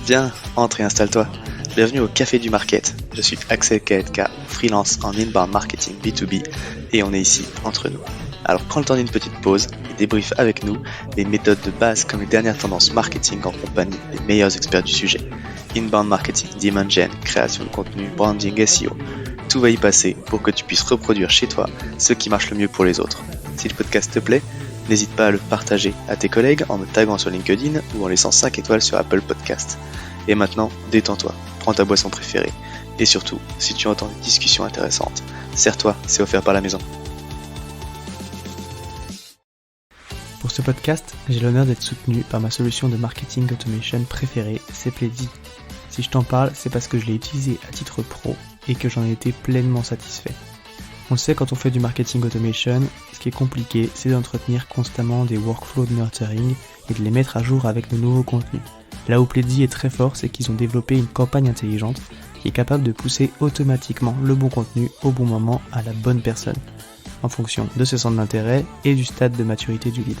Viens, entre et installe-toi. Bienvenue au Café du Market. Je suis Axel Kaetka, freelance en inbound marketing B2B et on est ici entre nous. Alors prends le temps d'une petite pause et débriefe avec nous les méthodes de base comme les dernières tendances marketing en compagnie des meilleurs experts du sujet. Inbound marketing, demand gen, création de contenu, branding, SEO. Tout va y passer pour que tu puisses reproduire chez toi ce qui marche le mieux pour les autres. Si le podcast te plaît, n'hésite pas à le partager à tes collègues en me taguant sur LinkedIn ou en laissant 5 étoiles sur Apple Podcast. Et maintenant, détends-toi, prends ta boisson préférée. Et surtout, si tu entends une discussion intéressante, serre-toi, c'est offert par la maison. Pour ce podcast, j'ai l'honneur d'être soutenu par ma solution de marketing automation préférée, Sepleady. Si je t'en parle, c'est parce que je l'ai utilisé à titre pro et que j'en ai été pleinement satisfait. On le sait, quand on fait du marketing automation, ce qui est compliqué, c'est d'entretenir constamment des workflows de nurturing et de les mettre à jour avec de nouveaux contenus. Là où Pledzi est très fort, c'est qu'ils ont développé une campagne intelligente qui est capable de pousser automatiquement le bon contenu au bon moment à la bonne personne, en fonction de ses centres d'intérêt et du stade de maturité du lead.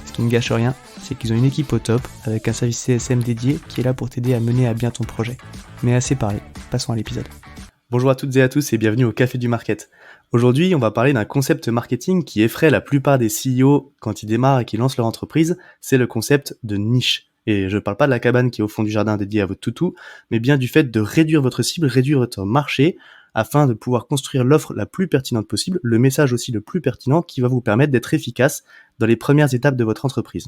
Ce qui ne gâche rien, c'est qu'ils ont une équipe au top, avec un service CSM dédié qui est là pour t'aider à mener à bien ton projet. Mais assez parlé, passons à l'épisode. Bonjour à toutes et à tous et bienvenue au Café du Market. Aujourd'hui, on va parler d'un concept marketing qui effraie la plupart des CEO quand ils démarrent et qu'ils lancent leur entreprise, c'est le concept de niche. Et je parle pas de la cabane qui est au fond du jardin dédiée à votre toutou, mais bien du fait de réduire votre cible, réduire votre marché, afin de pouvoir construire l'offre la plus pertinente possible, le message aussi le plus pertinent qui va vous permettre d'être efficace dans les premières étapes de votre entreprise.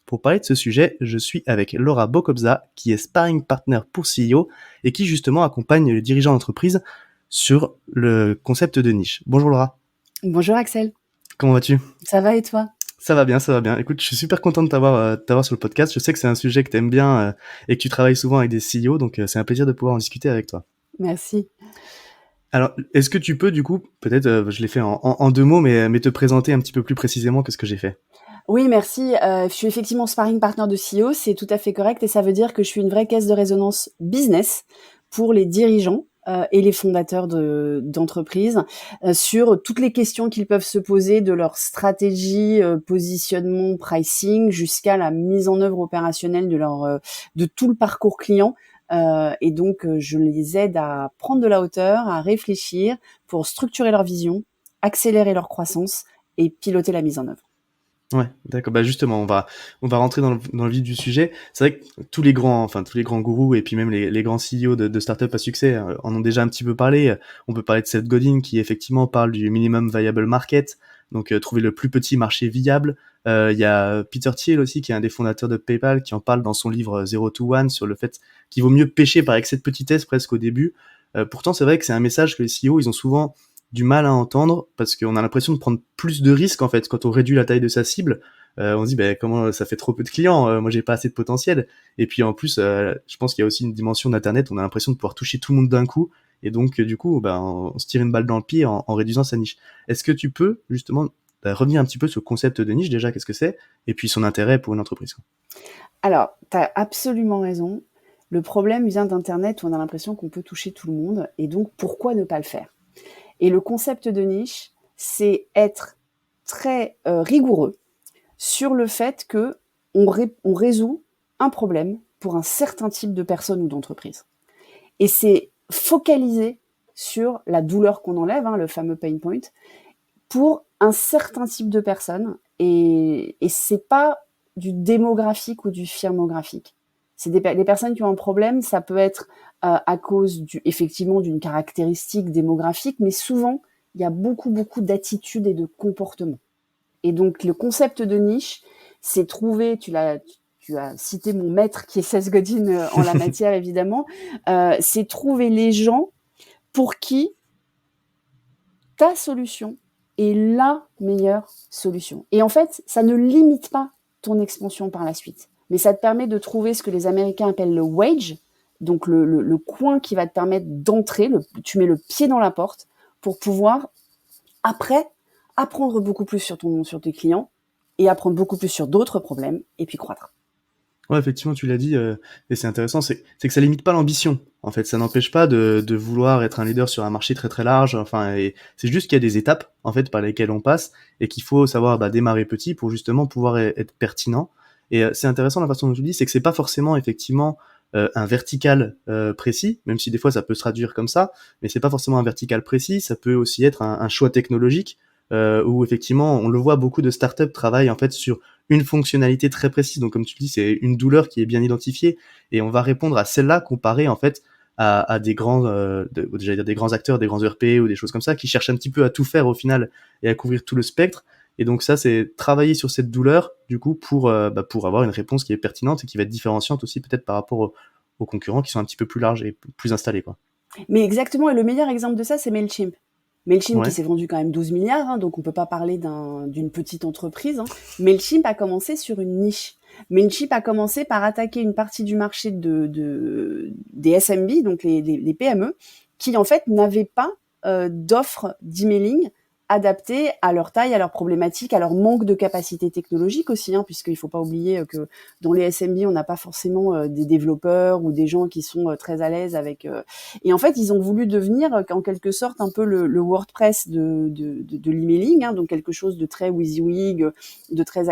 Pour parler de ce sujet, je suis avec Laura Bokobza, qui est sparring partner pour CEO et qui justement accompagne les dirigeants d'entreprise sur le concept de niche. Bonjour Laura. Bonjour Axel. Comment vas-tu ? Ça va et toi ? Ça va bien, ça va bien. Écoute, je suis super content de t'avoir sur le podcast. Je sais que c'est un sujet que tu aimes bien et que tu travailles souvent avec des CEO, donc c'est un plaisir de pouvoir en discuter avec toi. Merci. Alors, est-ce que tu peux, du coup, peut-être, je l'ai fait en 2 mots, mais te présenter un petit peu plus précisément que ce que j'ai fait ? Oui, merci. Je suis effectivement sparring partner de CEO, c'est tout à fait correct et ça veut dire que je suis une vraie caisse de résonance business pour les dirigeants et les fondateurs d'entreprises sur toutes les questions qu'ils peuvent se poser de leur stratégie, positionnement, pricing, jusqu'à la mise en œuvre opérationnelle de tout le parcours client. Et donc, je les aide à prendre de la hauteur, à réfléchir pour structurer leur vision, accélérer leur croissance et piloter la mise en œuvre. Ouais, d'accord. Bah justement, on va rentrer dans le vif du sujet. C'est vrai que tous les grands gourous et puis même les grands CEO de startups à succès en ont déjà un petit peu parlé. On peut parler de Seth Godin qui effectivement parle du minimum viable market, donc trouver le plus petit marché viable. Il y a Peter Thiel aussi qui est un des fondateurs de PayPal qui en parle dans son livre Zero to One sur le fait qu'il vaut mieux pêcher par excès de petitesse presque au début. Pourtant, c'est vrai que c'est un message que les CEO ils ont souvent du mal à entendre parce qu'on a l'impression de prendre plus de risques en fait quand on réduit la taille de sa cible. On se dit comment ça fait trop peu de clients, moi j'ai pas assez de potentiel. Et puis en plus, je pense qu'il y a aussi une dimension d'internet, on a l'impression de pouvoir toucher tout le monde d'un coup et donc du coup on se tire une balle dans le pied en réduisant sa niche. Est-ce que tu peux justement revenir un petit peu sur le concept de niche déjà, qu'est-ce que c'est et puis son intérêt pour une entreprise? Alors, tu as absolument raison. Le problème vient d'internet où on a l'impression qu'on peut toucher tout le monde et donc pourquoi ne pas le faire ? Et le concept de niche, c'est être très rigoureux sur le fait que on résout un problème pour un certain type de personne ou d'entreprise. Et c'est focalisé sur la douleur qu'on enlève, le fameux pain point, pour un certain type de personnes. Et c'est pas du démographique ou du firmographique. C'est des personnes qui ont un problème, ça peut être à cause effectivement d'une caractéristique démographique, mais souvent, il y a beaucoup d'attitudes et de comportements. Et donc, le concept de niche, c'est trouver, tu as cité mon maître qui est Seth Godin en la matière, évidemment, c'est trouver les gens pour qui ta solution est la meilleure solution. Et en fait, ça ne limite pas ton expansion par la suite, mais ça te permet de trouver ce que les Américains appellent le wedge, donc le coin qui va te permettre d'entrer, tu mets le pied dans la porte pour pouvoir, après, apprendre beaucoup plus sur tes clients et apprendre beaucoup plus sur d'autres problèmes et puis croître. Ouais, effectivement, tu l'as dit, et c'est intéressant, c'est que ça limite pas l'ambition. En fait, ça n'empêche pas de vouloir être un leader sur un marché très très large. Enfin, et c'est juste qu'il y a des étapes en fait par lesquelles on passe et qu'il faut savoir démarrer petit pour justement pouvoir être pertinent. Et c'est intéressant la façon dont tu le dis, c'est que c'est pas forcément effectivement un vertical précis, même si des fois ça peut se traduire comme ça, mais c'est pas forcément un vertical précis. Ça peut aussi être un choix technologique où effectivement on le voit, beaucoup de startups travaillent en fait sur une fonctionnalité très précise. Donc, comme tu dis, c'est une douleur qui est bien identifiée et on va répondre à celle-là comparé en fait à des grands, j'allais dire des grands acteurs, des grands ERP ou des choses comme ça qui cherchent un petit peu à tout faire au final et à couvrir tout le spectre. Et donc ça, c'est travailler sur cette douleur du coup pour avoir une réponse qui est pertinente et qui va être différenciante aussi peut-être par rapport aux concurrents qui sont un petit peu plus larges et plus installés, quoi. Mais exactement, et le meilleur exemple de ça, c'est Mailchimp. Mailchimp qui Ouais. s'est vendu quand même 12 milliards, hein, donc on peut pas parler d'une petite entreprise. Hein. Mailchimp a commencé sur une niche. Mailchimp a commencé par attaquer une partie du marché des SMB, donc les PME, qui en fait n'avaient pas d'offres d'emailing adaptées à leur taille, à leurs problématiques, à leur manque de capacité technologique aussi, hein, puisqu'il faut pas oublier que dans les SMB, on n'a pas forcément des développeurs ou des gens qui sont très à l'aise avec et en fait, ils ont voulu devenir en quelque sorte un peu le WordPress de l'emailing, hein, donc quelque chose de très WYSIWYG,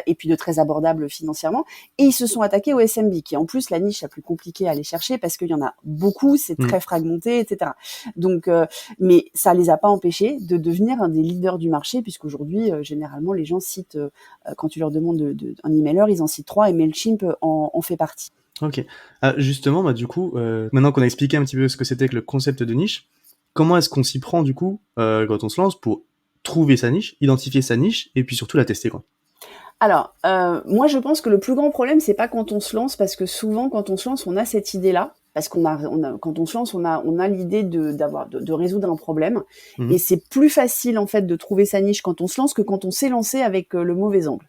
et puis de très abordable financièrement. Et ils se sont attaqués au SMB, qui est en plus la niche la plus compliquée à aller chercher parce qu'il y en a beaucoup, c'est très fragmenté, etc. Donc, mais ça les a pas empêchés de devenir un des leaders du marché, puisqu'aujourd'hui, généralement, les gens citent, quand tu leur demandes un emailer, ils en citent 3 et Mailchimp en fait partie. Ok. Justement, du coup, maintenant qu'on a expliqué un petit peu ce que c'était que le concept de niche, comment est-ce qu'on s'y prend du coup quand on se lance pour trouver sa niche, identifier sa niche et puis surtout la tester, quoi. Alors, moi, je pense que le plus grand problème, c'est pas quand on se lance, parce que souvent, quand on se lance, on a cette idée-là, parce quand on se lance, on a l'idée de résoudre un problème, et Mhm. c'est plus facile en fait de trouver sa niche quand on se lance que quand on s'est lancé avec le mauvais angle.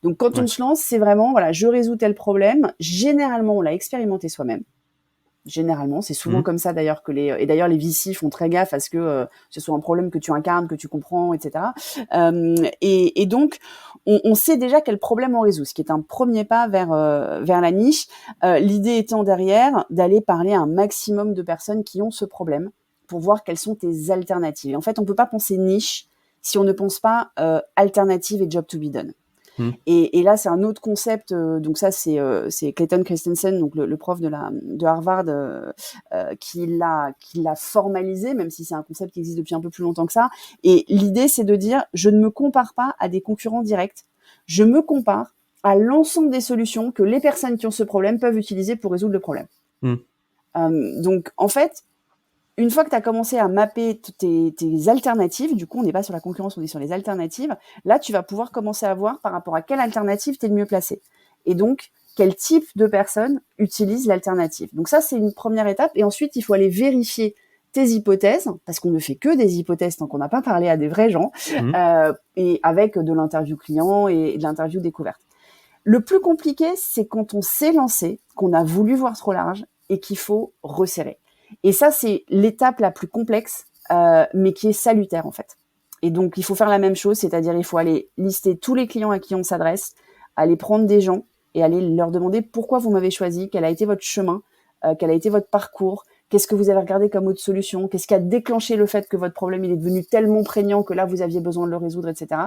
Donc, quand on Ouais. se lance, c'est vraiment, voilà, je résous tel problème. Généralement, on l'a expérimenté soi-même. Généralement, c'est souvent Mhm. comme ça d'ailleurs et d'ailleurs les VC font très gaffe à ce que ce soit un problème que tu incarnes, que tu comprends, etc. Et donc on sait déjà quel problème on résout, ce qui est un premier pas vers la niche. L'idée étant derrière d'aller parler à un maximum de personnes qui ont ce problème pour voir quelles sont tes alternatives. Et en fait, on peut pas penser niche si on ne pense pas alternative et job to be done. Mhm. Et là, c'est un autre concept. Donc ça, c'est Clayton Christensen, donc le prof de Harvard, qui l'a formalisé, même si c'est un concept qui existe depuis un peu plus longtemps que ça. Et l'idée, c'est de dire, je ne me compare pas à des concurrents directs. Je me compare à l'ensemble des solutions que les personnes qui ont ce problème peuvent utiliser pour résoudre le problème. Mhm. Donc, en fait, une fois que tu as commencé à mapper tes alternatives, du coup, on n'est pas sur la concurrence, on est sur les alternatives, là, tu vas pouvoir commencer à voir par rapport à quelle alternative tu es le mieux placé. Et donc, quel type de personnes utilise l'alternative. Donc ça, c'est une première étape. Et ensuite, il faut aller vérifier tes hypothèses, parce qu'on ne fait que des hypothèses tant qu'on n'a pas parlé à des vrais gens, Mhm. et avec de l'interview client et de l'interview découverte. Le plus compliqué, c'est quand on s'est lancé, qu'on a voulu voir trop large et qu'il faut resserrer. Et ça, c'est l'étape la plus complexe, mais qui est salutaire en fait. Et donc, il faut faire la même chose, c'est-à-dire il faut aller lister tous les clients à qui on s'adresse, aller prendre des gens et aller leur demander pourquoi vous m'avez choisi, quel a été votre chemin, quel a été votre parcours, qu'est-ce que vous avez regardé comme autre solution, qu'est-ce qui a déclenché le fait que votre problème il est devenu tellement prégnant que là vous aviez besoin de le résoudre, etc.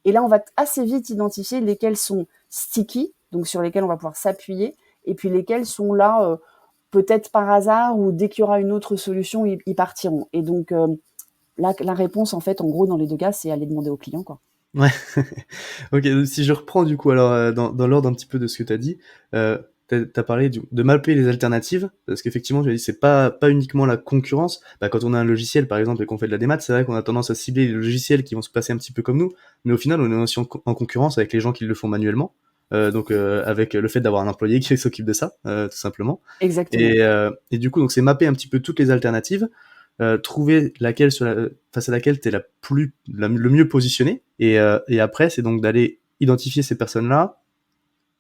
Et là, on va assez vite identifier lesquels sont sticky, donc sur lesquels on va pouvoir s'appuyer, et puis lesquels sont là peut-être par hasard ou dès qu'il y aura une autre solution, ils partiront. Et donc la réponse, en fait, en gros, dans les deux cas, c'est aller demander au client, quoi. Ouais. Ok, donc si je reprends du coup, alors dans l'ordre un petit peu de ce que tu as dit, t'as parlé de mapper les alternatives, parce qu'effectivement tu as dit c'est pas uniquement la concurrence. Quand on a un logiciel par exemple et qu'on fait de la démat, c'est vrai qu'on a tendance à cibler les logiciels qui vont se passer un petit peu comme nous, mais au final on est aussi en concurrence avec les gens qui le font manuellement. Donc avec le fait d'avoir un employé qui s'occupe de ça, tout simplement. Exactement. Et du coup donc c'est mapper un petit peu toutes les alternatives, trouver laquelle face à laquelle t'es le mieux positionné, et après c'est donc d'aller identifier ces personnes-là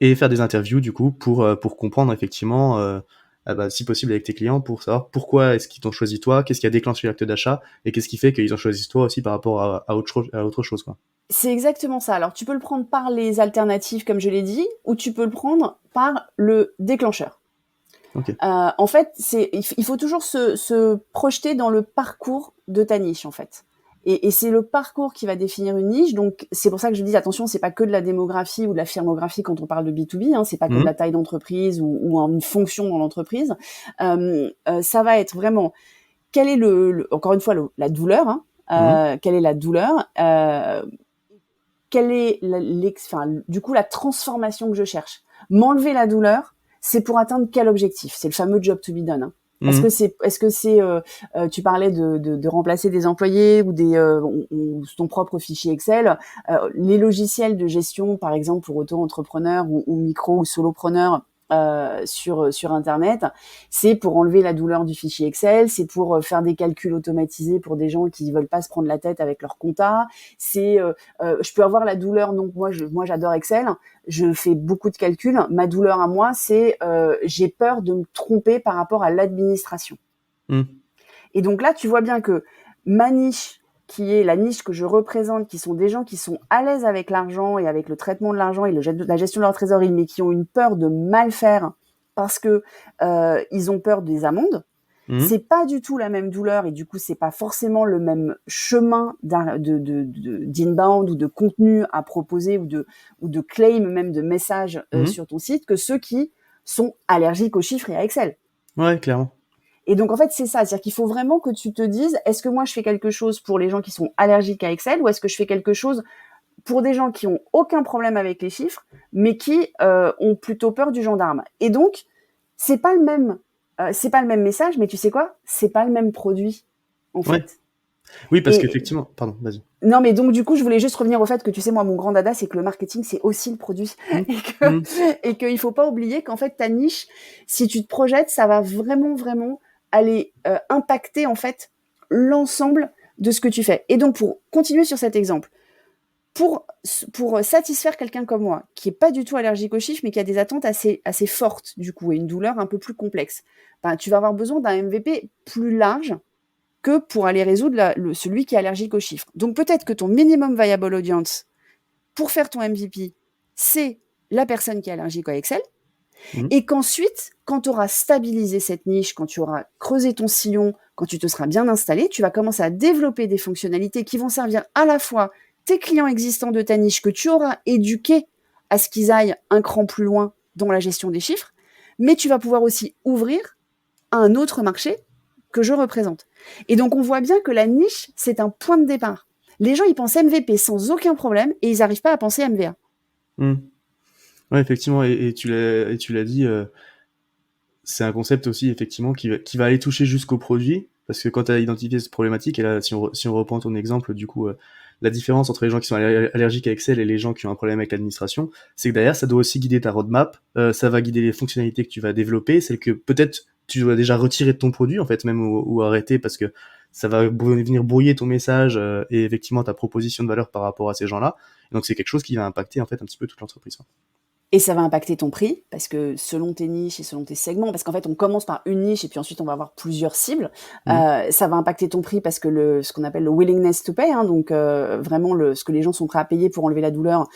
et faire des interviews du coup pour comprendre effectivement si possible avec tes clients pour savoir pourquoi est-ce qu'ils t'ont choisi toi, qu'est-ce qui a déclenché l'acte d'achat et qu'est-ce qui fait qu'ils ont choisi toi aussi par rapport à autre chose, quoi. C'est exactement ça. Alors, tu peux le prendre par les alternatives, comme je l'ai dit, ou tu peux le prendre par le déclencheur. Ok. En fait, il faut toujours se projeter dans le parcours de ta niche, en fait. Et c'est le parcours qui va définir une niche. Donc, c'est pour ça que je dis, attention, c'est pas que de la démographie ou de la firmographie quand on parle de B2B, hein, c'est pas que de la taille d'entreprise ou une fonction dans l'entreprise. Ça va être vraiment, quel est encore une fois, la douleur, hein, quelle est la douleur, quelle est du coup la transformation que je cherche. M'enlever la douleur, c'est pour atteindre quel objectif? C'est le fameux job to be done. Hein. Est-ce que c'est tu parlais de remplacer des employés ou ou ton propre fichier Excel, les logiciels de gestion par exemple pour auto-entrepreneurs ou micro ou solopreneurs sur internet, c'est pour enlever la douleur du fichier Excel, c'est pour faire des calculs automatisés pour des gens qui veulent pas se prendre la tête avec leur compta, je peux avoir la douleur, donc moi j'adore Excel, je fais beaucoup de calculs, ma douleur à moi c'est j'ai peur de me tromper par rapport à l'administration. Et donc là tu vois bien que ma niche, qui est la niche que je représente, qui sont des gens qui sont à l'aise avec l'argent et avec le traitement de l'argent et la gestion de leur trésorerie, mais qui ont une peur de mal faire parce que ils ont peur des amendes. C'est pas du tout la même douleur et du coup c'est pas forcément le même chemin d'inbound ou de contenu à proposer ou de claim même de messages sur ton site que ceux qui sont allergiques aux chiffres et à Excel. Ouais, clairement. Et donc, en fait, c'est ça. C'est-à-dire qu'il faut vraiment que tu te dises, est-ce que moi, je fais quelque chose pour les gens qui sont allergiques à Excel ou est-ce que je fais quelque chose pour des gens qui ont aucun problème avec les chiffres, mais qui ont plutôt peur du gendarme. Et donc, c'est pas le même message, mais tu sais quoi? C'est pas le même produit, en fait. Oui, parce qu'effectivement... Pardon, vas-y. Non, mais donc, du coup, je voulais juste revenir au fait que, tu sais, moi, mon grand dada, c'est que le marketing, c'est aussi le produit. Et qu'il faut pas oublier qu'en fait, ta niche, si tu te projettes, ça va vraiment, vraiment aller impacter, en fait, l'ensemble de ce que tu fais. Et donc, pour continuer sur cet exemple, pour satisfaire quelqu'un comme moi, qui est pas du tout allergique aux chiffres, mais qui a des attentes assez fortes, du coup, et une douleur un peu plus complexe, tu vas avoir besoin d'un MVP plus large que pour aller résoudre celui qui est allergique aux chiffres. Donc peut-être que ton minimum viable audience pour faire ton MVP, c'est la personne qui est allergique à Excel, et qu'ensuite, quand tu auras stabilisé cette niche, quand tu auras creusé ton sillon, quand tu te seras bien installé, tu vas commencer à développer des fonctionnalités qui vont servir à la fois tes clients existants de ta niche que tu auras éduqués à ce qu'ils aillent un cran plus loin dans la gestion des chiffres, mais tu vas pouvoir aussi ouvrir à un autre marché que je représente. Et donc, on voit bien que la niche, c'est un point de départ. Les gens, ils pensent MVP sans aucun problème et ils n'arrivent pas à penser MVA. Ouais, effectivement, et tu l'as dit, c'est un concept aussi, effectivement, qui va aller toucher jusqu'au produit, parce que quand tu as identifié cette problématique, et là, si on reprend ton exemple, du coup, la différence entre les gens qui sont allergiques à Excel et les gens qui ont un problème avec l'administration, c'est que derrière, ça doit aussi guider ta roadmap, ça va guider les fonctionnalités que tu vas développer, celles que peut-être tu dois déjà retirer de ton produit, en fait, même, ou arrêter, parce que ça va venir brouiller ton message et effectivement ta proposition de valeur par rapport à ces gens-là. Et donc, c'est quelque chose qui va impacter, en fait, un petit peu toute l'entreprise. Et ça va impacter ton prix, parce que selon tes niches et selon tes segments, parce qu'en fait, on commence par une niche et puis ensuite, on va avoir plusieurs cibles. Ça va impacter ton prix parce que ce qu'on appelle le willingness to pay, hein, donc vraiment ce que les gens sont prêts à payer pour enlever la douleur,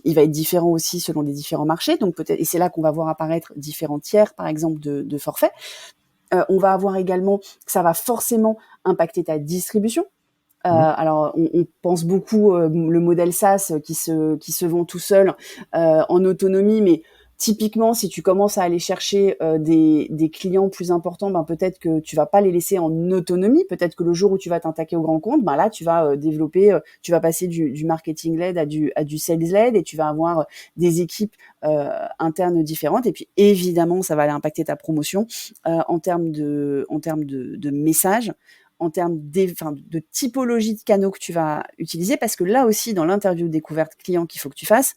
il va être différent aussi selon les différents marchés. Donc peut-être, et c'est là qu'on va voir apparaître différents tiers, par exemple, de forfaits. On va avoir également, ça va forcément impacter ta distribution. Alors, on pense beaucoup le modèle SaaS qui se vend tout seul en autonomie, mais typiquement, si tu commences à aller chercher des clients plus importants, peut-être que tu vas pas les laisser en autonomie. Peut-être que le jour où tu vas t'attaquer au grand compte, là, tu vas développer, tu vas passer du marketing led à du sales led, et tu vas avoir des équipes internes différentes. Et puis, évidemment, ça va aller impacter ta promotion en termes de messages, en termes de typologie de canaux que tu vas utiliser, parce que là aussi, dans l'interview découverte client qu'il faut que tu fasses,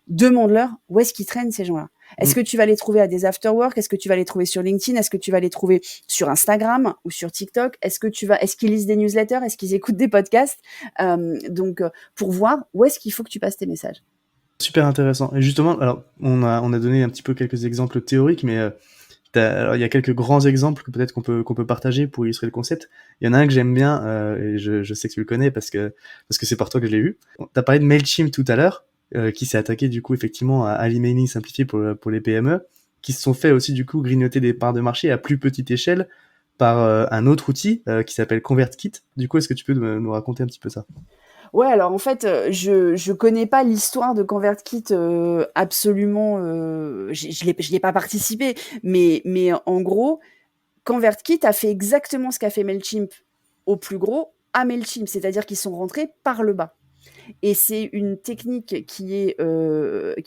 demande-leur où est-ce qu'ils traînent ces gens-là. Est-ce que tu vas les trouver à des afterwork? Est-ce que tu vas les trouver sur LinkedIn? Est-ce que tu vas les trouver sur Instagram ou sur TikTok? Est-ce qu'ils lisent des newsletters? Est-ce qu'ils écoutent des podcasts? Donc, pour voir où est-ce qu'il faut que tu passes tes messages. Super intéressant. Et justement, alors, on a donné un petit peu quelques exemples théoriques, mais Alors, il y a quelques grands exemples que peut-être qu'on peut partager pour illustrer le concept. Il y en a un que j'aime bien, et je sais que tu le connais parce que c'est par toi que je l'ai vu. T'as parlé de Mailchimp tout à l'heure, qui s'est attaqué du coup effectivement à l'emailing simplifié pour les PME, qui se sont fait aussi du coup grignoter des parts de marché à plus petite échelle par un autre outil qui s'appelle ConvertKit. Du coup, est-ce que tu peux nous raconter un petit peu ça? Ouais, alors en fait, je connais pas l'histoire de ConvertKit absolument. Je l'ai pas participé, mais en gros, ConvertKit a fait exactement ce qu'a fait Mailchimp au plus gros à Mailchimp, c'est-à-dire qu'ils sont rentrés par le bas. Et c'est une technique qui est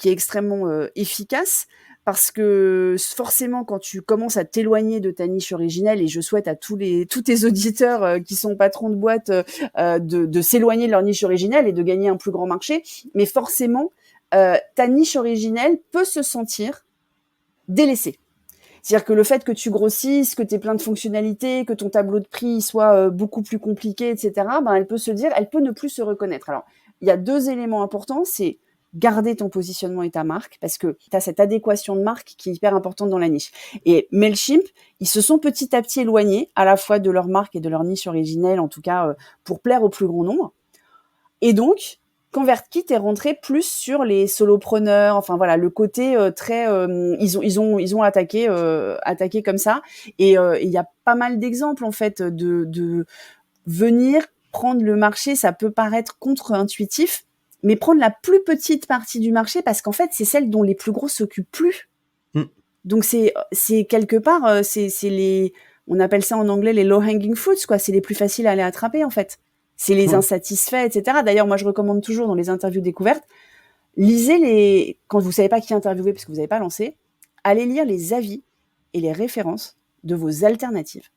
extrêmement efficace parce que forcément, quand tu commences à t'éloigner de ta niche originelle, et je souhaite à tous tes auditeurs qui sont patrons de boîte de s'éloigner de leur niche originelle et de gagner un plus grand marché, mais forcément, ta niche originelle peut se sentir délaissée. C'est-à-dire que le fait que tu grossisses, que tu aies plein de fonctionnalités, que ton tableau de prix soit beaucoup plus compliqué, etc., ben, elle peut ne plus se reconnaître. Alors, il y a 2 éléments importants, c'est garder ton positionnement et ta marque, parce que tu as cette adéquation de marque qui est hyper importante dans la niche. Et Mailchimp, ils se sont petit à petit éloignés à la fois de leur marque et de leur niche originelle, en tout cas pour plaire au plus grand nombre. Et donc, ConvertKit est rentré plus sur les solopreneurs, enfin voilà, le côté très ils ont attaqué comme ça, et il y a pas mal d'exemples en fait de venir prendre le marché. Ça peut paraître contre-intuitif, mais prendre la plus petite partie du marché, parce qu'en fait c'est celle dont les plus gros s'occupent plus. Donc c'est quelque part c'est les, on appelle ça en anglais les low hanging fruits, quoi, c'est les plus faciles à aller attraper en fait. C'est les insatisfaits, etc. D'ailleurs, moi, je recommande toujours dans les interviews découvertes, lisez quand vous savez pas qui interviewer parce que vous n'avez pas lancé, allez lire les avis et les références de vos alternatives.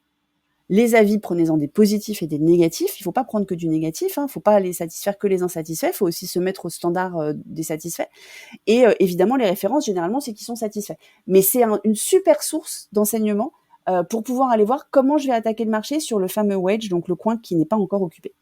Les avis, prenez-en des positifs et des négatifs. Il faut pas prendre que du négatif, hein. Faut pas aller satisfaire que les insatisfaits. Faut aussi se mettre au standard des satisfaits. Et évidemment, les références, généralement, c'est qu'ils sont satisfaits. Mais c'est une super source d'enseignement pour pouvoir aller voir comment je vais attaquer le marché sur le fameux wedge, donc le coin qui n'est pas encore occupé.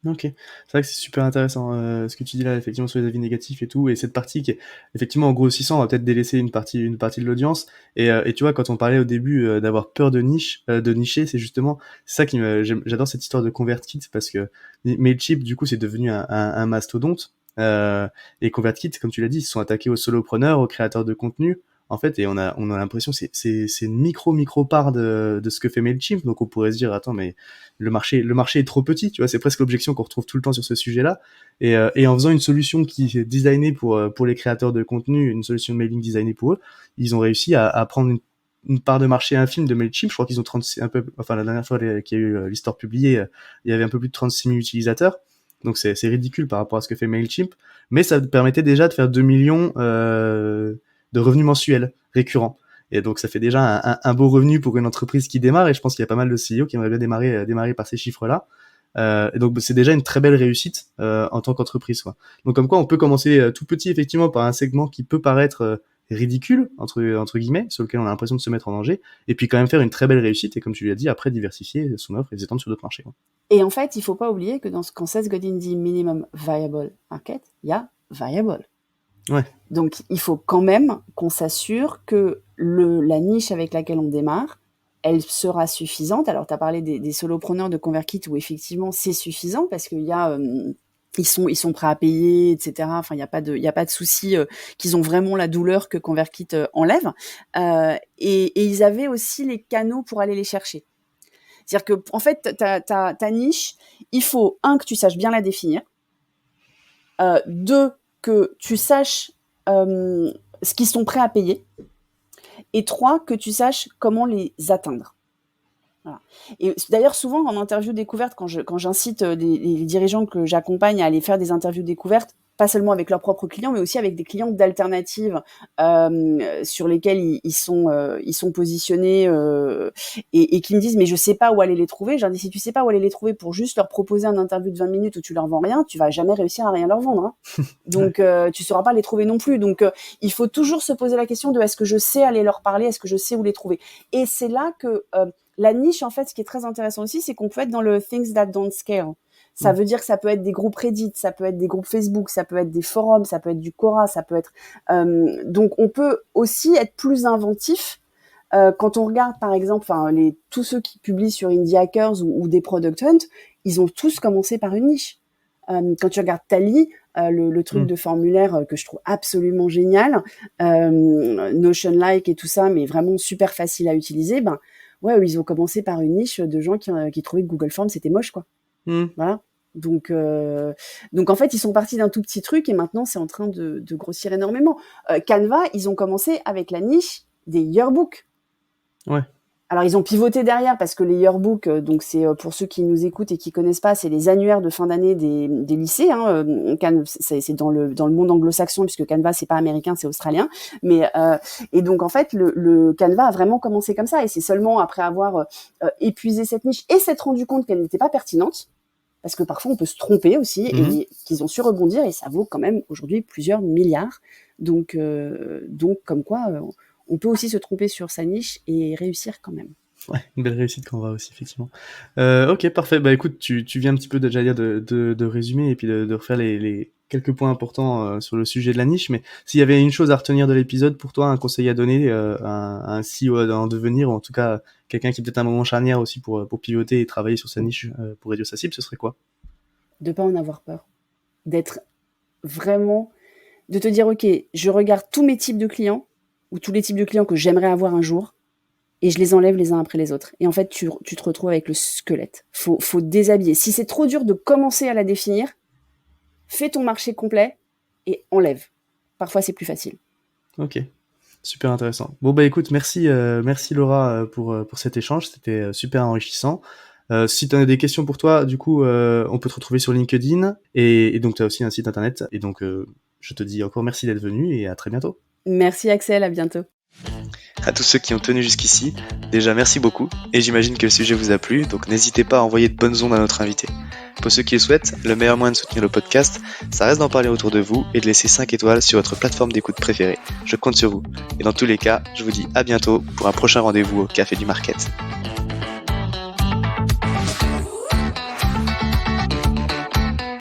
Ok, c'est vrai que c'est super intéressant ce que tu dis là, effectivement, sur les avis négatifs et tout, et cette partie qui est effectivement en grossissant, on va peut-être délaisser une partie de l'audience. Et tu vois, quand on parlait au début d'avoir peur de nicher, c'est justement ça j'adore cette histoire de ConvertKit, parce que Mailchimp du coup c'est devenu un mastodonte, et ConvertKit, comme tu l'as dit, ils se sont attaqués aux solopreneurs, aux créateurs de contenu. En fait, et on a l'impression que c'est une micro part de ce que fait Mailchimp. Donc on pourrait se dire, attends, mais le marché est trop petit, tu vois, c'est presque l'objection qu'on retrouve tout le temps sur ce sujet-là. Et en faisant une solution qui est designée pour les créateurs de contenu, une solution de mailing designée pour eux, ils ont réussi à prendre une part de marché infime de Mailchimp. Je crois qu'ils ont la dernière fois qu'il y a eu l'histoire publiée, il y avait un peu plus de 36 000 utilisateurs. Donc c'est ridicule par rapport à ce que fait Mailchimp. Mais ça permettait déjà de faire 2 millions de revenus mensuels récurrents. Et donc ça fait déjà un beau revenu pour une entreprise qui démarre, et je pense qu'il y a pas mal de CEO qui aimeraient bien démarrer par ces chiffres-là. Et donc c'est déjà une très belle réussite en tant qu'entreprise, quoi. Donc comme quoi on peut commencer tout petit effectivement par un segment qui peut paraître ridicule entre guillemets, sur lequel on a l'impression de se mettre en danger, et puis quand même faire une très belle réussite, et comme tu l'as dit, après diversifier son offre et s'étendre sur d'autres marchés, quoi. Et en fait, il faut pas oublier que quand Seth Godin dit minimum viable market, il y a viable. Ouais. Donc, il faut quand même qu'on s'assure que la niche avec laquelle on démarre, elle sera suffisante. Alors, tu as parlé des solopreneurs de ConvertKit où effectivement c'est suffisant parce qu'il y a ils sont prêts à payer, etc. Enfin, il y a pas de souci qu'ils ont vraiment la douleur que ConvertKit enlève. Et ils avaient aussi les canaux pour aller les chercher. C'est-à-dire que en fait, ta niche, il faut que tu saches bien la définir. 2, que tu saches ce qu'ils sont prêts à payer. Et 3, que tu saches comment les atteindre. Voilà. Et d'ailleurs, souvent, en interview découverte, quand j'incite les dirigeants que j'accompagne à aller faire des interviews découvertes, pas seulement avec leurs propres clients, mais aussi avec des clients d'alternatives sur lesquels ils sont positionnés et qui me disent mais je sais pas où aller les trouver. Je leur dis si tu sais pas où aller les trouver pour juste leur proposer un interview de 20 minutes où tu leur vends rien, tu vas jamais réussir à rien leur vendre. Hein. Donc tu sauras pas les trouver non plus. Donc il faut toujours se poser la question de est-ce que je sais aller leur parler, est-ce que je sais où les trouver. Et c'est là que la niche, en fait, ce qui est très intéressant aussi, c'est qu'on peut être dans le things that don't scale. Ça veut dire que ça peut être des groupes Reddit, ça peut être des groupes Facebook, ça peut être des forums, ça peut être du Quora, ça peut être... donc, on peut aussi être plus inventif Quand on regarde par exemple, tous ceux qui publient sur Indie Hackers ou des Product Hunt, ils ont tous commencé par une niche. Quand tu regardes Tally, le truc de formulaire que je trouve absolument génial, Notion-like et tout ça, mais vraiment super facile à utiliser, ils ont commencé par une niche de gens qui trouvaient que Google Forms c'était moche, quoi. Voilà. Donc en fait, ils sont partis d'un tout petit truc et maintenant c'est en train de grossir énormément. Canva, ils ont commencé avec la niche des yearbooks. Ouais. Alors ils ont pivoté derrière parce que les yearbooks, donc c'est pour ceux qui nous écoutent et qui connaissent pas, c'est les annuaires de fin d'année des lycées. C'est dans le monde anglo-saxon puisque Canva c'est pas américain, c'est australien. Mais et donc en fait le Canva a vraiment commencé comme ça et c'est seulement après avoir épuisé cette niche et s'être rendu compte qu'elle n'était pas pertinente. Parce que parfois on peut se tromper aussi et qu'ils ont su rebondir et ça vaut quand même aujourd'hui plusieurs milliards. Donc comme quoi on peut aussi se tromper sur sa niche et réussir quand même. Ouais, une belle réussite qu'on va aussi effectivement. Ok, parfait. Bah écoute, tu viens un petit peu déjà dire de résumer et puis de refaire les quelques points importants sur le sujet de la niche. Mais s'il y avait une chose à retenir de l'épisode pour toi, un conseil à donner à un CEO en devenir, ou en tout cas quelqu'un qui est peut-être un moment charnière aussi pour pivoter et travailler sur sa niche pour réduire sa cible, ce serait quoi ? De pas en avoir peur, d'être vraiment, de te dire ok, je regarde tous mes types de clients ou tous les types de clients que j'aimerais avoir un jour. Et je les enlève les uns après les autres. Et en fait, tu te retrouves avec le squelette. Faut déshabiller. Si c'est trop dur de commencer à la définir, fais ton marché complet et enlève. Parfois, c'est plus facile. Ok, super intéressant. Bon bah écoute, merci Laura pour cet échange. C'était super enrichissant. Si tu as des questions pour toi, du coup, on peut te retrouver sur LinkedIn et donc tu as aussi un site internet. Et donc, je te dis encore merci d'être venu et à très bientôt. Merci Axel, à bientôt. À tous ceux qui ont tenu jusqu'ici, déjà merci beaucoup, et j'imagine que le sujet vous a plu, donc n'hésitez pas à envoyer de bonnes ondes à notre invité. Pour ceux qui le souhaitent, le meilleur moyen de soutenir le podcast, ça reste d'en parler autour de vous et de laisser 5 étoiles sur votre plateforme d'écoute préférée. Je compte sur vous. Et dans tous les cas, je vous dis à bientôt pour un prochain rendez-vous au Café du Market.